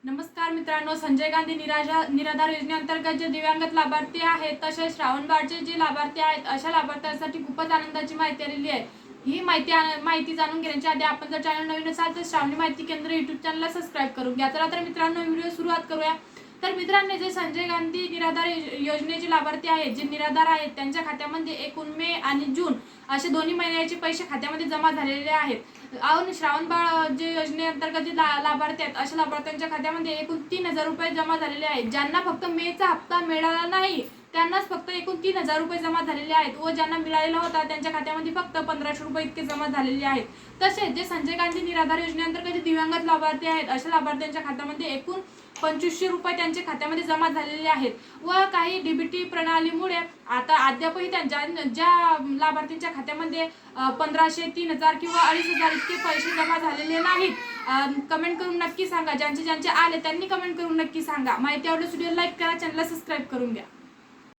नमस्कार मित्रांनो, संजय गांधी निराधार योजनेअंतर्गत जे दिव्यांग लाभार्थी आहेत तसेच श्रावणबाळचे जे लाभार्थी आहेत अशा लाभार्थ्यांसाठी खूपच आनंदाची माहिती आलेली आहे। ही माहिती जाणून घेण्याच्या आधी आपण जर चॅनल नवीन असाल तर श्रावणी माहिती केंद्र YouTube चॅनलला सबस्क्राइब करून घ्या। तर मित्रांनो व्हिडिओ सुरुवात करूया। तर मित्रांनो, जे संजय गांधी निराधार योजनेचे लाभार्थी आहेत, जे निराधार आहेत, त्यांच्या खात्यामध्ये एकूण मे आणि जून असे दोन्ही महिन्याचे पैसे खात्यामध्ये जमा झालेले आहेत। आणि श्रावणबाळ जे योजनेअंतर्गत जे लाभार्थी आहेत अशा लाभार्थ्यांच्या खात्यामध्ये एकूण 3,000 रुपये जमा झालेले आहेत। ज्यांना फक्त मेचा हप्ता मिळाला नाही त्यांनाच फक्त एकूण 3,000 रुपये जमा झालेले आहेत व ज्यांना मिळालेला होता त्यांच्या खात्यामध्ये फक्त 1,500 रुपये इतके जमा झालेले आहेत। तसेच जे संजय गांधी निराधार योजनेअंतर्गत जे दिव्यांग लाभार्थी आहेत अशा लाभार्थ्यांच्या खात्यामध्ये एकूण 2,500 रुपये त्यांच्या खात्यामध्ये जमा झालेले आहेत व काही डीबीटी प्रणालीमुळे आता अद्यापही त्यांच्या ज्या लाभार्थींच्या खात्यामध्ये 1,500, 3,000 किंवा 2,500 इतके पैसे जमा झालेले नाहीत। कमेंट करून नक्की सांगा। ज्यांचे आले त्यांनी कमेंट करून नक्की सांगा। माहिती आवडल्यास व्हिडिओ लाईक करा, चॅनलला सबस्क्राइब करून घ्या।